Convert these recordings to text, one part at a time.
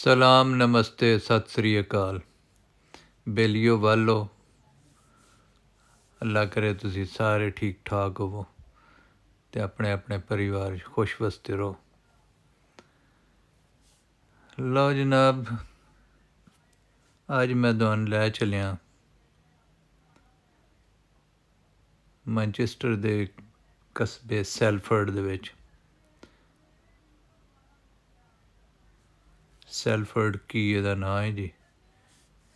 ਸਲਾਮ ਨਮਸਤੇ ਸਤਿ ਸ੍ਰੀ ਅਕਾਲ ਬੇਲੀਓ ਵਾਲੋ। ਅੱਲਾ ਕਰੇ ਤੁਸੀਂ ਸਾਰੇ ਠੀਕ ਠਾਕ ਹੋਵੋ ਅਤੇ ਆਪਣੇ ਆਪਣੇ ਪਰਿਵਾਰ 'ਚ ਖੁਸ਼ ਵਸਦੇ ਰਹੋ। ਲਓ ਜਨਾਬ, ਅੱਜ ਮੈਂ ਤੁਹਾਨੂੰ ਲੈ ਚੱਲਿਆ ਮਾਂਚੈਸਟਰ ਦੇ ਕਸਬੇ ਸੈਲਫਰਡ ਦੇ ਵਿੱਚ। ਸੈਲਫਰਡ ਕੀ ਇਹਦਾ ਨਾਂ ਹੈ ਜੀ।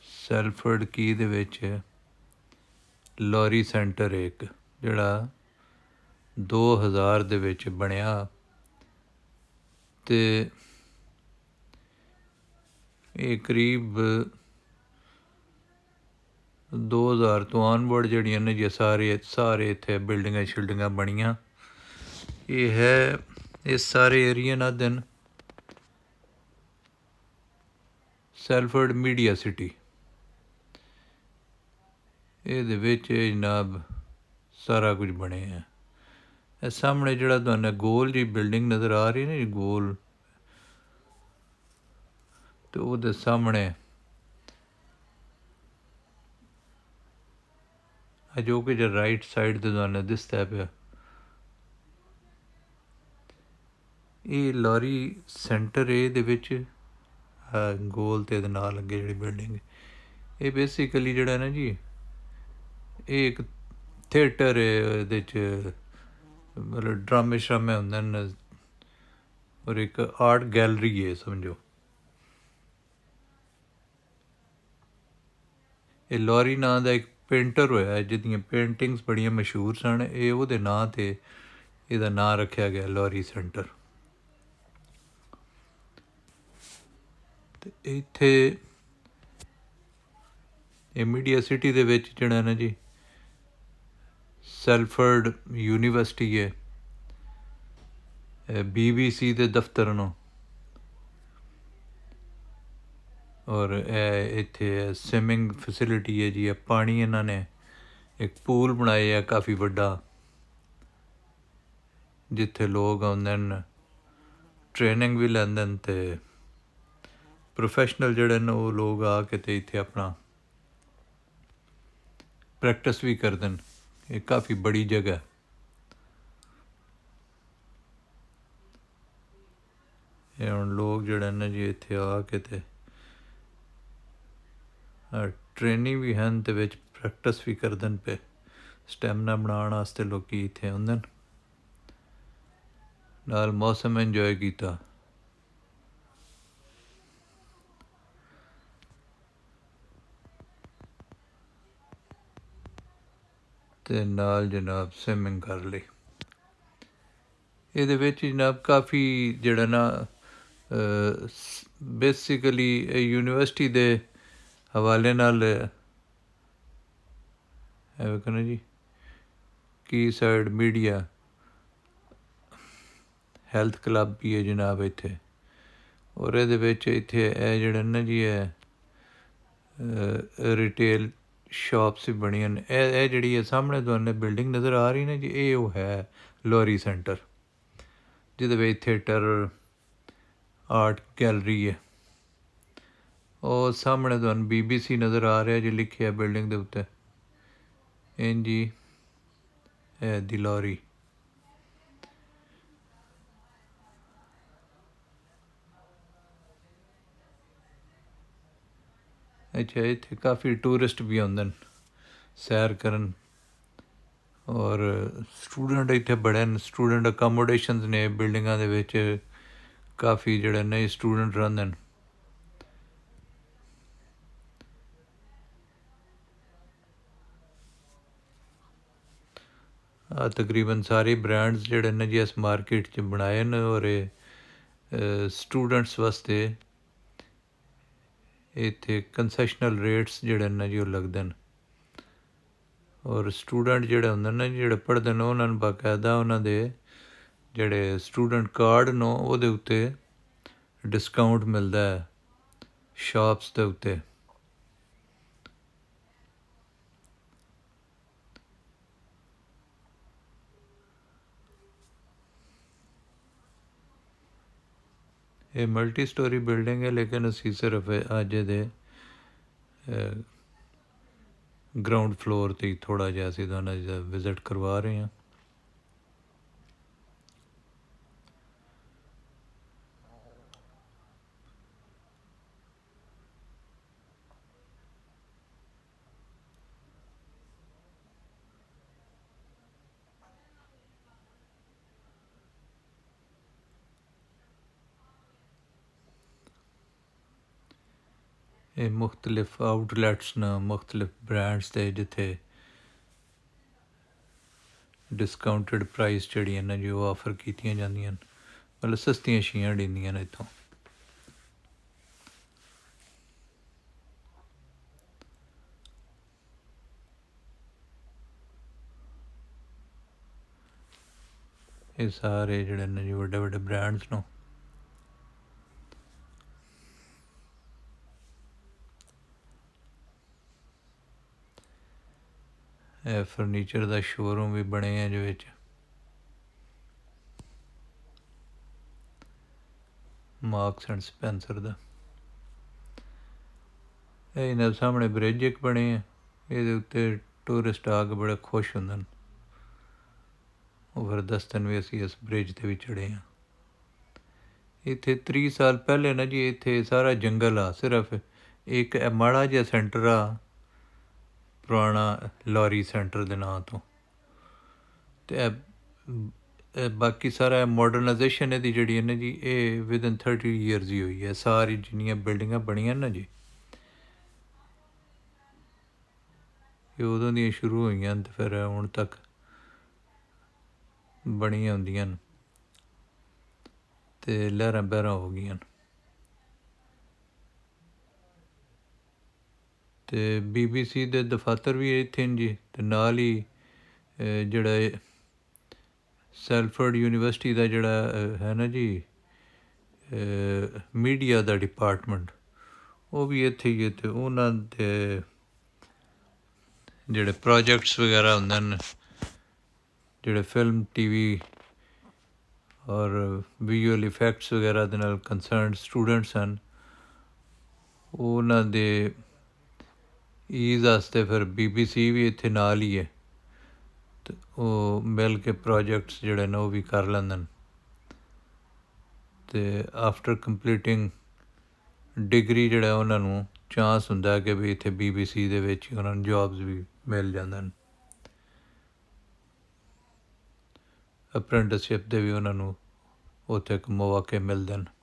ਸੈਲਫਰਡ ਕੀ ਦੇ ਵਿੱਚ ਲੋਰੀ ਸੈਂਟਰ ਹੈ ਇੱਕ, ਜਿਹੜਾ 2000 ਦੇ ਵਿੱਚ ਬਣਿਆ ਅਤੇ ਇਹ ਕਰੀਬ 2000 ਤੋਂ ਆਨਵਰਡ ਜਿਹੜੀਆਂ ਨੇ ਜੀ ਸਾਰੇ ਇੱਥੇ ਬਿਲਡਿੰਗਾਂ ਸ਼ਿਲਡਿੰਗਾਂ ਬਣੀਆਂ। ਇਹ ਹੈ ਇਸ ਸਾਰੇ ਏਰੀਏ ਨਾਲ ਦਿਨ ਸੈਲਫਰਡ ਮੀਡੀਆ ਸਿਟੀ। ਇਹਦੇ ਵਿੱਚ ਜਨਾਬ ਸਾਰਾ ਕੁਝ ਬਣਿਆ। ਇਹ ਸਾਹਮਣੇ ਜਿਹੜਾ ਤੁਹਾਨੂੰ ਗੋਲ ਜੀ ਬਿਲਡਿੰਗ ਨਜ਼ਰ ਆ ਰਹੀ ਨਾ ਜੀ, ਗੋਲ, ਅਤੇ ਉਹਦੇ ਸਾਹਮਣੇ ਜੋ ਕਿ ਜੇ ਰਾਈਟ ਸਾਈਡ 'ਤੇ ਤੁਹਾਨੂੰ ਦਿਸਦਾ ਪਿਆ, ਇਹ ਲੋਰੀ ਸੈਂਟਰ। ਇਹਦੇ ਵਿੱਚ ਗੋਲ ਅਤੇ ਇਹਦੇ ਨਾਲ ਅੱਗੇ ਜਿਹੜੀ ਬਿਲਡਿੰਗ, ਇਹ ਬੇਸਿਕਲੀ ਜਿਹੜਾ ਨਾ ਜੀ, ਇਹ ਇੱਕ ਥੀਏਟਰ ਹੈ। ਇਹਦੇ 'ਚ ਮਤਲਬ ਡਰਾਮੇ ਸ਼ਰਾਮੇ ਹੁੰਦੇ ਨੇ, ਔਰ ਇੱਕ ਆਰਟ ਗੈਲਰੀ ਹੈ ਸਮਝੋ। ਇਹ ਲੋਰੀ ਨਾਂ ਦਾ ਇੱਕ ਪੇਂਟਰ ਹੋਇਆ ਜਿਹਦੀਆਂ ਪੇਂਟਿੰਗਸ ਬੜੀਆਂ ਮਸ਼ਹੂਰ ਸਨ। ਇਹ ਉਹਦੇ ਨਾਂ 'ਤੇ ਇਹਦਾ ਨਾਂ ਰੱਖਿਆ ਗਿਆ ਲੋਰੀ ਸੈਂਟਰ। ਅਤੇ ਇੱਥੇ ਇਹ ਮੀਡੀਆ ਸਿਟੀ ਦੇ ਵਿੱਚ ਜਿਹੜਾ ਨਾ ਜੀ ਸੈਲਫਰਡ ਯੂਨੀਵਰਸਿਟੀ ਹੈ, BBC ਦੇ ਦਫ਼ਤਰ ਨੂੰ, ਔਰ ਇਹ ਇੱਥੇ ਸਵਿਮਿੰਗ ਫੈਸਿਲਿਟੀ ਹੈ ਜੀ। ਇਹ ਪਾਣੀ ਇਹਨਾਂ ਨੇ ਇੱਕ ਪੂਲ ਬਣਾਏ ਆ ਕਾਫੀ ਵੱਡਾ, ਜਿੱਥੇ ਲੋਕ ਆਉਂਦੇ ਨੇ, ਟ੍ਰੇਨਿੰਗ ਵੀ ਲੈਂਦੇ ਨੇ ਅਤੇ ਪ੍ਰੋਫੈਸ਼ਨਲ ਜਿਹੜੇ ਨੇ ਉਹ ਲੋਕ ਆ ਕੇ ਅਤੇ ਇੱਥੇ ਆਪਣਾ ਪ੍ਰੈਕਟਿਸ ਵੀ ਕਰਦੇ ਨੇ। ਇਹ ਕਾਫੀ ਬੜੀ ਜਗ੍ਹਾ। ਇਹ ਹੁਣ ਲੋਕ ਜਿਹੜੇ ਨੇ ਜੀ ਇੱਥੇ ਆ ਕੇ ਅਤੇ ਟ੍ਰੇਨਿੰਗ ਵੀ ਹਨ ਅਤੇ ਵਿੱਚ ਪ੍ਰੈਕਟਿਸ ਵੀ ਕਰਦੇ ਨੇ ਪਏ। ਸਟੈਮਨਾ ਬਣਾਉਣ ਵਾਸਤੇ ਲੋਕ ਇੱਥੇ ਆਉਂਦੇ ਨੇ, ਨਾਲ ਮੌਸਮ ਇੰਜੋਏ ਕੀਤਾ। ਅਤੇ ਨਾਲ ਜਨਾਬ ਸਵਿਮਿੰਗ ਕਰ ਲਈ। ਇਹਦੇ ਵਿੱਚ ਜਨਾਬ ਕਾਫੀ ਜਿਹੜਾ ਨਾ ਬੇਸਿਕਲੀ ਯੂਨੀਵਰਸਿਟੀ ਦੇ ਹਵਾਲੇ ਨਾਲ ਵੇਖੋ ਨਾ ਜੀ, ਕੀ ਸਾਈਡ ਮੀਡੀਆ ਹੈਲਥ ਕਲੱਬ ਵੀ ਹੈ ਜਨਾਬ ਇੱਥੇ। ਔਰ ਇਹਦੇ ਵਿੱਚ ਇੱਥੇ ਇਹ ਜਿਹੜੇ ਨਾ ਜੀ ਇਹ ਰਿਟੇਲ ਸ਼ਾਪਸ ਵੀ ਬਣੀਆਂ ਨੇ। ਇਹ ਜਿਹੜੀ ਹੈ ਸਾਹਮਣੇ ਤੁਹਾਨੂੰ ਬਿਲਡਿੰਗ ਨਜ਼ਰ ਆ ਰਹੀ ਨਾ ਜੀ, ਇਹ ਉਹ ਹੈ ਲੋਰੀ ਸੈਂਟਰ, ਜਿਹਦੇ ਵਿੱਚ ਥੀਏਟਰ, ਆਰਟ ਗੈਲਰੀ ਹੈ। ਉਹ ਸਾਹਮਣੇ ਤੁਹਾਨੂੰ BBC ਨਜ਼ਰ ਆ ਰਿਹਾ ਜੀ ਲਿਖਿਆ ਬਿਲਡਿੰਗ ਦੇ ਉੱਤੇ। ਜੀ ਇਹ ਦੀ ਲੋਰੀ। ਅੱਛਾ, ਇੱਥੇ ਕਾਫੀ ਟੂਰਿਸਟ ਵੀ ਆਉਂਦੇ ਨੇ ਸੈਰ ਕਰਨ, ਔਰ ਸਟੂਡੈਂਟ ਇੱਥੇ ਬੜੇ ਨੇ। ਸਟੂਡੈਂਟ ਅਕੋਮੋਡੇਸ਼ਨਸ ਨੇ ਬਿਲਡਿੰਗਾਂ ਦੇ ਵਿੱਚ, ਕਾਫੀ ਜਿਹੜੇ ਨਵੇਂ ਸਟੂਡੈਂਟ ਰਹਿੰਦੇ ਨੇ। ਤਕਰੀਬਨ ਸਾਰੇ ਬ੍ਰਾਂਡਸ ਜਿਹੜੇ ਨੇ ਜੀ ਇਸ ਮਾਰਕੀਟ 'ਚ ਬਣਾਏ ਨੇ, ਔਰ ਇਹ ਸਟੂਡੈਂਟਸ ਵਾਸਤੇ ਇੱਥੇ ਕੰਸੈਸ਼ਨਲ ਰੇਟਸ ਜਿਹੜੇ ਨੇ ਜੀ ਉਹ ਲੱਗਦੇ ਨੇ। ਔਰ ਸਟੂਡੈਂਟ ਜਿਹੜੇ ਹੁੰਦੇ ਨੇ, ਜਿਹੜੇ ਪੜ੍ਹਦੇ ਨੇ, ਉਹਨਾਂ ਨੂੰ ਬਾਕਾਇਦਾ ਉਹਨਾਂ ਦੇ ਜਿਹੜੇ ਸਟੂਡੈਂਟ ਕਾਰਡ ਨੇ ਉਹਦੇ ਉੱਤੇ ਡਿਸਕਾਊਂਟ ਮਿਲਦਾ ਹੈ ਸ਼ਾਪਸ ਦੇ ਉੱਤੇ। ਇਹ ਮਲਟੀ ਸਟੋਰੀ ਬਿਲਡਿੰਗ ਹੈ, ਲੇਕਿਨ ਅਸੀਂ ਸਿਰਫ ਅੱਜ ਦੇ ਗਰਾਊਂਡ ਫਲੋਰ 'ਤੇ ਹੀ ਥੋੜ੍ਹਾ ਜਿਹਾ ਅਸੀਂ ਤੁਹਾਨੂੰ ਵਿਜ਼ਿਟ ਕਰਵਾ ਰਹੇ ਹਾਂ। ਇਹ ਮੁਖਤਲਿਫ ਆਊਟਲੈਟਸ ਨੇ, ਮੁਖਤਲਿਫ ਬ੍ਰਾਂਡਸ ਦੇ, ਜਿੱਥੇ ਡਿਸਕਾਊਂਟਡ ਪ੍ਰਾਈਸ ਜਿਹੜੀਆਂ ਨੇ ਜੀ ਉਹ ਆਫਰ ਕੀਤੀਆਂ ਜਾਂਦੀਆਂ ਨੇ, ਮਤਲਬ ਸਸਤੀਆਂ ਛੀਆਂ ਦਿੰਦੀਆਂ ਨੇ ਇੱਥੋਂ। ਇਹ ਸਾਰੇ ਜਿਹੜੇ ਨੇ ਜੀ ਵੱਡੇ ਵੱਡੇ ਬ੍ਰਾਂਡਸ ਨੂੰ। ਇਹ ਫਰਨੀਚਰ ਦਾ ਸ਼ੋਰੂਮ ਵੀ ਬਣੇ ਆ ਇਹਦੇ ਵਿੱਚ। ਮਾਰਕਸ ਐਂਡ ਸਪੈਂਸਰ ਦਾ। ਇਹ ਇਹਨਾਂ ਸਾਹਮਣੇ ਬ੍ਰਿਜ ਇੱਕ ਬਣੇ ਆ, ਇਹਦੇ ਉੱਤੇ ਟੂਰਿਸਟ ਆ ਕੇ ਬੜੇ ਖੁਸ਼ ਹੁੰਦੇ ਨੇ। ਉਹ ਫਿਰ ਦੱਸਦੇ ਵੀ ਅਸੀਂ ਇਸ ਬ੍ਰਿਜ 'ਤੇ ਵੀ ਚੜ੍ਹੇ ਹਾਂ। ਇੱਥੇ 30 ਸਾਲ ਪਹਿਲੇ ਨਾ ਜੀ ਇੱਥੇ ਸਾਰਾ ਜੰਗਲ ਆ, ਸਿਰਫ ਇੱਕ ਮਾੜਾ ਜਿਹਾ ਸੈਂਟਰ ਆ ਪੁਰਾਣਾ, ਲੌਰੀ ਸੈਂਟਰ ਦੇ ਨਾਂ ਤੋਂ। ਅਤੇ ਬਾਕੀ ਸਾਰਾ ਮੋਡਰਨਾਈਜੇਸ਼ਨ ਇਹਦੀ ਜਿਹੜੀ ਹੈ ਨਾ ਜੀ, ਇਹ ਵਿਦਨ 30 ਈਅਰਸ ਹੀ ਹੋਈ ਹੈ। ਸਾਰੀ ਜਿੰਨੀਆਂ ਬਿਲਡਿੰਗਾਂ ਬਣੀਆਂ ਨਾ ਜੀ, ਇਹ ਉਦੋਂ ਦੀਆਂ ਸ਼ੁਰੂ ਹੋਈਆਂ ਅਤੇ ਫਿਰ ਹੁਣ ਤੱਕ ਬਣੀਆਂ ਹੁੰਦੀਆਂ ਨੇ ਅਤੇ ਲਹਿਰਾਂ ਬਹਿਰਾਂ ਹੋ ਗਈਆਂ। ਅਤੇ BBC ਦੇ ਦਫਾਤਰ ਵੀ ਇੱਥੇ ਨੇ ਜੀ, ਅਤੇ ਨਾਲ ਹੀ ਜਿਹੜਾ ਸੈਲਫਰਡ ਯੂਨੀਵਰਸਿਟੀ ਦਾ ਜਿਹੜਾ ਹੈ ਨਾ ਜੀ ਮੀਡੀਆ ਦਾ ਡਿਪਾਰਟਮੈਂਟ, ਉਹ ਵੀ ਇੱਥੇ ਹੀ ਹੈ। ਅਤੇ ਉਹਨਾਂ ਦੇ ਜਿਹੜੇ ਪ੍ਰੋਜੈਕਟਸ ਵਗੈਰਾ ਹੁੰਦੇ ਨੇ, ਜਿਹੜੇ ਫਿਲਮ TV ਔਰ ਵਿਜ਼ੂਅਲ ਇਫੈਕਟਸ ਵਗੈਰਾ ਦੇ ਨਾਲ ਕੰਸਰਨਡ ਸਟੂਡੈਂਟਸ ਹਨ, ਉਹਨਾਂ ਦੇ ਈਜ਼ ਵਾਸਤੇ ਫਿਰ BBC ਵੀ ਇੱਥੇ ਨਾਲ ਹੀ ਹੈ, ਅਤੇ ਉਹ ਮਿਲ ਕੇ ਪ੍ਰੋਜੈਕਟਸ ਜਿਹੜੇ ਨੇ ਉਹ ਵੀ ਕਰ ਲੈਂਦੇ ਨੇ। ਅਤੇ ਆਫਟਰ ਕੰਪਲੀਟਿੰਗ ਡਿਗਰੀ ਜਿਹੜਾ ਉਹਨਾਂ ਨੂੰ ਚਾਂਸ ਹੁੰਦਾ ਕਿ ਵੀ ਇੱਥੇ BBC ਦੇ ਵਿੱਚ ਉਹਨਾਂ ਨੂੰ ਜੋਬਸ ਵੀ ਮਿਲ ਜਾਂਦੇ ਨੇ। ਅਪ੍ਰੈਂਟਿਸਸ਼ਿਪ ਦੇ ਵੀ ਉਹਨਾਂ ਨੂੰ ਉੱਥੇ ਇੱਕ ਮੌਕੇ ਮਿਲਦੇ ਨੇ।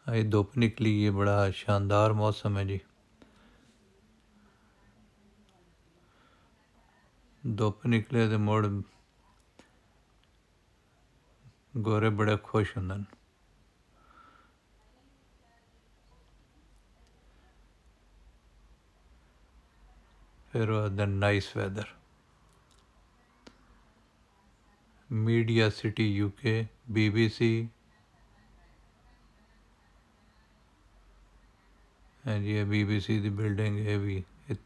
ਅੱਜ ਧੁੱਪ ਨਿਕਲੀ ਹੈ, ਬੜਾ ਸ਼ਾਨਦਾਰ ਮੌਸਮ ਹੈ ਜੀ। ਧੁੱਪ ਨਿਕਲੇ ਅਤੇ ਮੁੜ ਗੋਰੇ ਬੜੇ ਖੁਸ਼ ਹੁੰਦੇ ਨੇ। ਫਿਰ ਉਹਦਾ nice weather. Media city UK, BBC, ਹਾਂਜੀ ਇਹ BBC ਦੀ ਬਿਲਡਿੰਗ। ਇਹ ਵੀ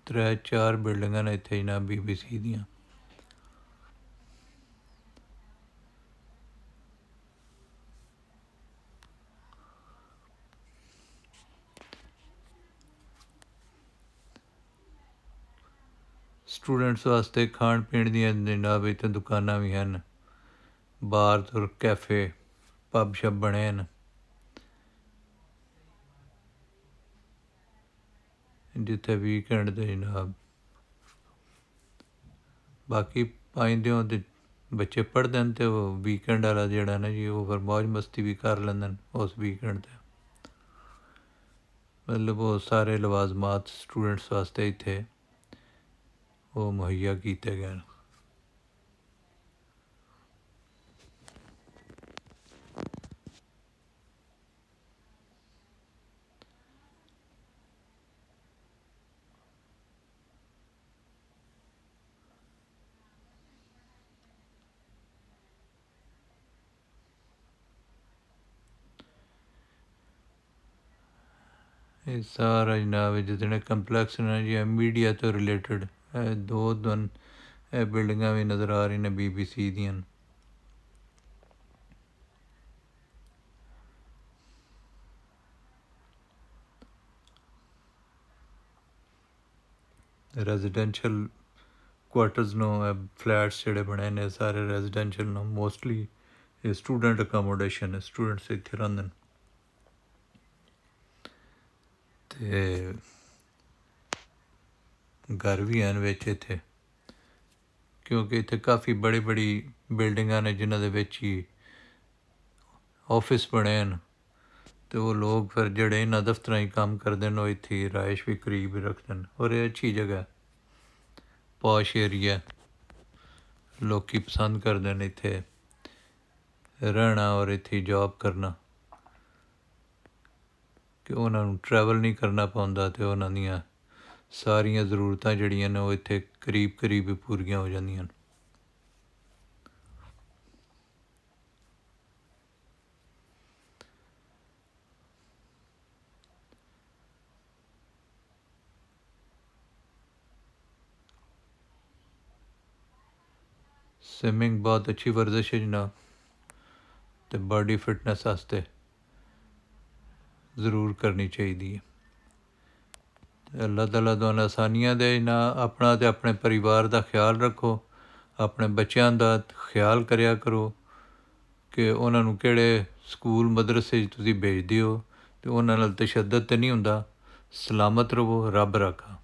3-4 ਬਿਲਡਿੰਗਾਂ ਨੇ ਇੱਥੇ ਨਾ BBC ਦੀਆਂ। ਸਟੂਡੈਂਟਸ ਵਾਸਤੇ ਖਾਣ ਪੀਣ ਦੀਆਂ ਜਨਾਬ ਇੱਥੇ ਦੁਕਾਨਾਂ ਵੀ ਹਨ, ਬਾਰ ਤੋਂ ਕੈਫੇ ਪੱਬ ਸ਼ੱਬ ਬਣੇ ਨੇ, ਜਿੱਥੇ ਵੀਕਐਂਡ 'ਤੇ ਜਨਾਬ ਬਾਕੀ ਪਾਈਂਦੇ ਹੋ ਅਤੇ ਬੱਚੇ ਪੜ੍ਹਦੇ ਨੇ, ਅਤੇ ਉਹ ਵੀਕਐਂਡ ਵਾਲਾ ਜਿਹੜਾ ਨਾ ਜੀ ਉਹ ਫਿਰ ਮੌਜ ਮਸਤੀ ਵੀ ਕਰ ਲੈਂਦੇ ਨੇ ਉਸ ਵੀਕਐਂਡ 'ਤੇ। ਮਤਲਬ ਉਹ ਸਾਰੇ ਲਵਾਜ਼ਮਾਤ ਸਟੂਡੈਂਟਸ ਵਾਸਤੇ ਇੱਥੇ ਉਹ ਮੁਹੱਈਆ ਕੀਤੇ ਗਏ ਨੇ। ਇਹ ਸਾਰਾ ਜਨਾਬ ਜਿਤਨੇ ਕੰਪਲੈਕਸ ਨੇ ਜੀ ਮੀਡੀਆ ਤੋਂ ਰਿਲੇਟਡ ਇਹ ਦੋ ਇਹ ਬਿਲਡਿੰਗਾਂ ਵੀ ਨਜ਼ਰ ਆ ਰਹੀਆਂ ਨੇ BBC ਦੀਆਂ। ਰੈਜ਼ੀਡੈਂਸ਼ੀਅਲ ਕੁਆਟਰਸ ਨੂੰ ਫਲੈਟਸ ਜਿਹੜੇ ਬਣੇ ਨੇ ਸਾਰੇ ਰੈਜ਼ੀਡੈਂਸ਼ੀਅਲ ਨੂੰ ਮੋਸਟਲੀ ਇਹ ਸਟੂਡੈਂਟ ਅਕੋਮੋਡੇਸ਼ਨ ਹੈ, ਸਟੂਡੈਂਟਸ ਇੱਥੇ ਰਹਿੰਦੇ ਨੇ। ਅਤੇ ਘਰ ਵੀ ਹਨ ਵਿੱਚ ਇੱਥੇ, ਕਿਉਂਕਿ ਇੱਥੇ ਕਾਫੀ ਬੜੀ ਬਿਲਡਿੰਗਾਂ ਨੇ ਜਿਨ੍ਹਾਂ ਦੇ ਵਿੱਚ ਹੀ ਆਫਿਸ ਬਣੇ ਹਨ, ਅਤੇ ਉਹ ਲੋਕ ਫਿਰ ਜਿਹੜੇ ਇਹਨਾਂ ਦਫ਼ਤਰਾਂ 'ਚ ਕੰਮ ਕਰਦੇ ਨੇ ਉਹ ਇੱਥੇ ਰਿਹਾਇਸ਼ ਵੀ ਕਰੀਬ ਰੱਖਦੇ ਨੇ। ਔਰ ਇਹ ਅੱਛੀ ਜਗ੍ਹਾ, ਪੌਸ਼ ਏਰੀਆ, ਲੋਕ ਪਸੰਦ ਕਰਦੇ ਨੇ ਇੱਥੇ ਰਹਿਣਾ ਔਰ ਇੱਥੇ ਜੋਬ ਕਰਨਾ, ਕਿ ਉਹਨਾਂ ਨੂੰ ਟਰੈਵਲ ਨਹੀਂ ਕਰਨਾ ਪੈਂਦਾ ਅਤੇ ਉਹਨਾਂ ਦੀਆਂ ਸਾਰੀਆਂ ਜ਼ਰੂਰਤਾਂ ਜਿਹੜੀਆਂ ਨੇ ਉਹ ਇੱਥੇ ਕਰੀਬ ਪੂਰੀਆਂ ਹੋ ਜਾਂਦੀਆਂ ਨੇ। स्विमिंग बहुत अच्छी वर्जिश है जनाब, तो बॉडी फिटनेस वास्ते ज़रूर करनी चाहिए। अल्लाह ताला तुहानूं आसानियां दे ना, अपना ते अपने परिवार का ख्याल रखो, अपने बच्चों का ख्याल करिया करो कि उन्होंने किहड़े स्कूल मदरसे तुसीं भेजदे हो, तो उन्हां नाल तशद्दद तो नहीं हुंदा। सलामत रवो, रब राखा।